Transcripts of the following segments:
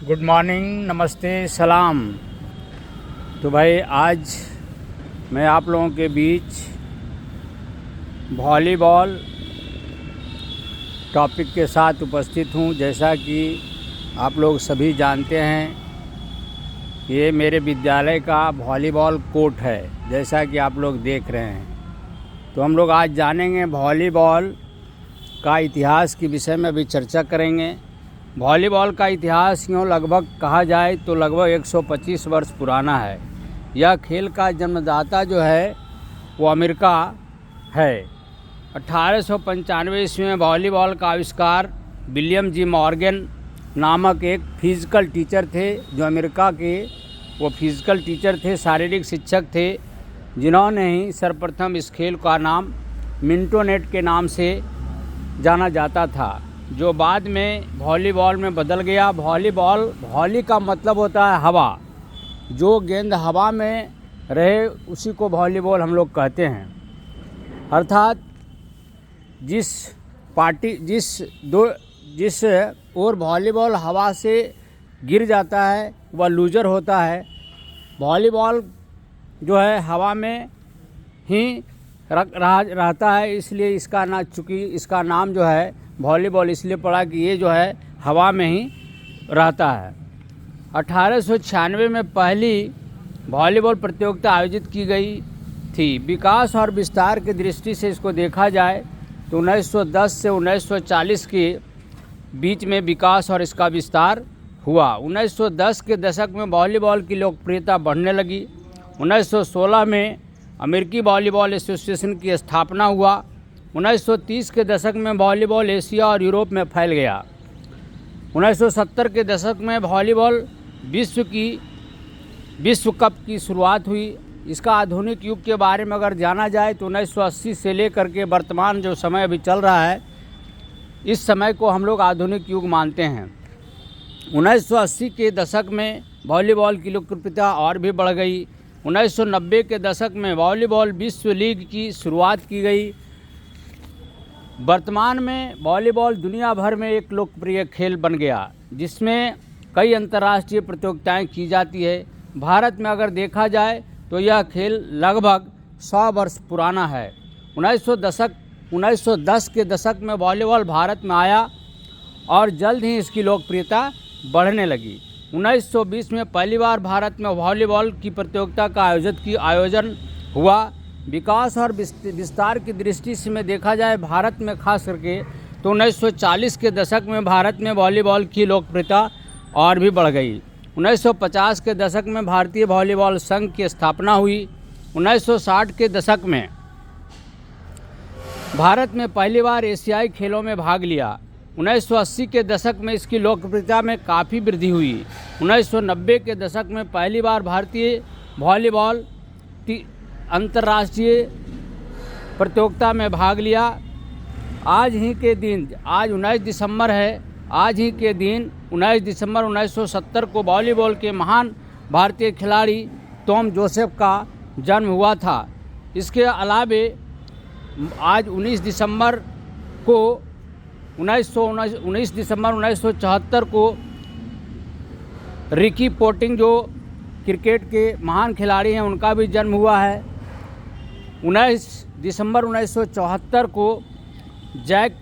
Good morning, नमस्ते, सलाम। तो भाई आज मैं आप लोगों के बीच वॉलीबॉल टॉपिक के साथ उपस्थित हूँ। जैसा कि आप लोग सभी जानते हैं, ये मेरे विद्यालय का वॉलीबॉल कोर्ट है, जैसा कि आप लोग देख रहे हैं। तो हम लोग आज जानेंगे वॉलीबॉल का इतिहास के विषय में अभी चर्चा करेंगे। वॉलीबॉल का इतिहास यूँ लगभग कहा जाए तो लगभग 125 वर्ष पुराना है। यह खेल का जन्मदाता जो है वो अमेरिका है। 1895 ईस्वी में वॉलीबॉल का आविष्कार विलियम जी मॉर्गन नामक एक फिज़िकल टीचर थे, जो अमेरिका के वो फिज़िकल टीचर थे, शारीरिक शिक्षक थे, जिन्होंने ही सर्वप्रथम इस खेल का नाम मिंटो नेट के नाम से जाना जाता था, जो बाद में वॉलीबॉल में बदल गया। वॉली का मतलब होता है हवा, जो गेंद हवा में रहे उसी को वॉलीबॉल हम लोग कहते हैं। अर्थात जिस ओर वॉलीबॉल हवा से गिर जाता है वह लूजर होता है। वॉलीबॉल जो है हवा में ही रहता है, इसलिए इसका नाम जो है वॉलीबॉल इसलिए पड़ा कि ये जो है हवा में ही रहता है। 1896 में पहली वॉलीबॉल प्रतियोगिता आयोजित की गई थी। विकास और विस्तार की दृष्टि से इसको देखा जाए तो 1910 से 1940 के बीच में विकास और इसका विस्तार हुआ। 1910 के दशक में वॉलीबॉल की लोकप्रियता बढ़ने लगी। 1916 में अमेरिकी वॉलीबॉल एसोसिएशन की स्थापना हुआ। 1930 के दशक में वॉलीबॉल एशिया और यूरोप में फैल गया। 1970 के दशक में वॉलीबॉल विश्व कप की शुरुआत हुई। इसका आधुनिक युग के बारे में अगर जाना जाए तो 1980 से लेकर के वर्तमान जो समय अभी चल रहा है, इस समय को हम लोग आधुनिक युग मानते हैं। 1980 के दशक में वॉलीबॉल की लोकप्रियता और भी बढ़ गई। 1990 के दशक में वॉलीबॉल विश्व लीग की शुरुआत की गई। वर्तमान में वॉलीबॉल दुनिया भर में एक लोकप्रिय खेल बन गया, जिसमें कई अंतर्राष्ट्रीय प्रतियोगिताएं की जाती है। भारत में अगर देखा जाए तो यह खेल लगभग 100 वर्ष पुराना है। 1910 के दशक में वॉलीबॉल भारत में आया और जल्द ही इसकी लोकप्रियता बढ़ने लगी। 1920 में पहली बार भारत में वॉलीबॉल की प्रतियोगिता का आयोजन हुआ। विकास और विस्तार की दृष्टि से में देखा जाए भारत में खास करके तो 1940 के दशक में भारत में वॉलीबॉल की लोकप्रियता और भी बढ़ गई। 1950 के दशक में भारतीय वॉलीबॉल संघ की स्थापना हुई। 1960 के दशक में भारत में पहली बार एशियाई खेलों में भाग लिया। 1980 के दशक में इसकी लोकप्रियता में काफ़ी वृद्धि हुई। 1990 के दशक में पहली बार भारतीय वॉलीबॉल अंतर्राष्ट्रीय प्रतियोगिता में भाग लिया। आज 19 दिसंबर है। आज ही के दिन 19 दिसंबर 1970 को वॉलीबॉल के महान भारतीय खिलाड़ी टॉम जोसेफ का जन्म हुआ था। इसके अलावे आज 19 दिसंबर 1974 को रिकी पोंटिंग, जो क्रिकेट के महान खिलाड़ी हैं, उनका भी जन्म हुआ है। 19 दिसंबर 1974 को जैक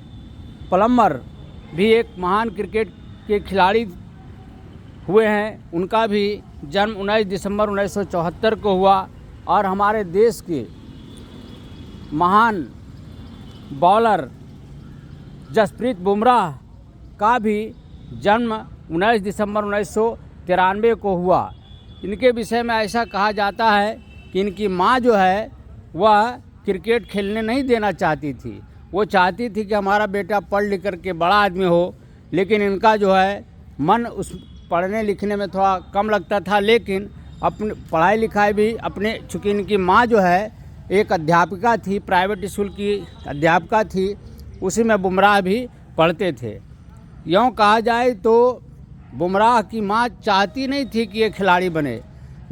प्लमर भी एक महान क्रिकेट के खिलाड़ी हुए हैं, उनका भी जन्म 19 दिसंबर 1974 को हुआ। और हमारे देश के महान बॉलर जसप्रीत बुमराह का भी जन्म 19 दिसंबर 1993 को हुआ। इनके विषय में ऐसा कहा जाता है कि इनकी माँ जो है वह क्रिकेट खेलने नहीं देना चाहती थी। वो चाहती थी कि हमारा बेटा पढ़ लिख कर के बड़ा आदमी हो, लेकिन इनका जो है मन उस पढ़ने लिखने में थोड़ा कम लगता था। लेकिन अपनी पढ़ाई लिखाई भी चूँकि इनकी माँ जो है एक अध्यापिका थी, प्राइवेट स्कूल की अध्यापिका थी, उसी में बुमराह भी पढ़ते थे। यूँ कहा जाए तो बुमराह की माँ चाहती नहीं थी कि ये खिलाड़ी बने,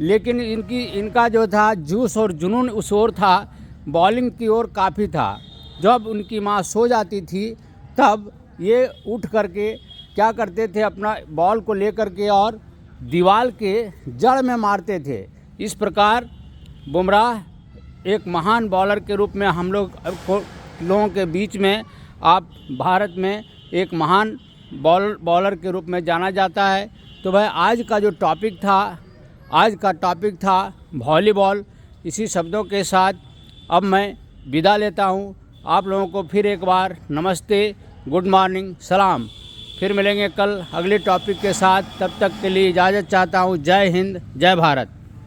लेकिन इनका जो था जोश और जुनून उस ओर था, बॉलिंग की ओर काफ़ी था। जब उनकी माँ सो जाती थी तब ये उठ करके क्या करते थे, अपना बॉल को लेकर के और दीवार के जड़ में मारते थे। इस प्रकार बुमराह एक महान बॉलर के रूप में हम लोगों के बीच में, आप भारत में एक महान बॉलर के रूप में जाना जाता है। तो भाई आज का टॉपिक था वॉलीबॉल। इसी शब्दों के साथ अब मैं विदा लेता हूँ। आप लोगों को फिर एक बार नमस्ते, गुड मॉर्निंग, सलाम। फिर मिलेंगे कल अगले टॉपिक के साथ। तब तक के लिए इजाज़त चाहता हूँ। जय हिंद, जय भारत।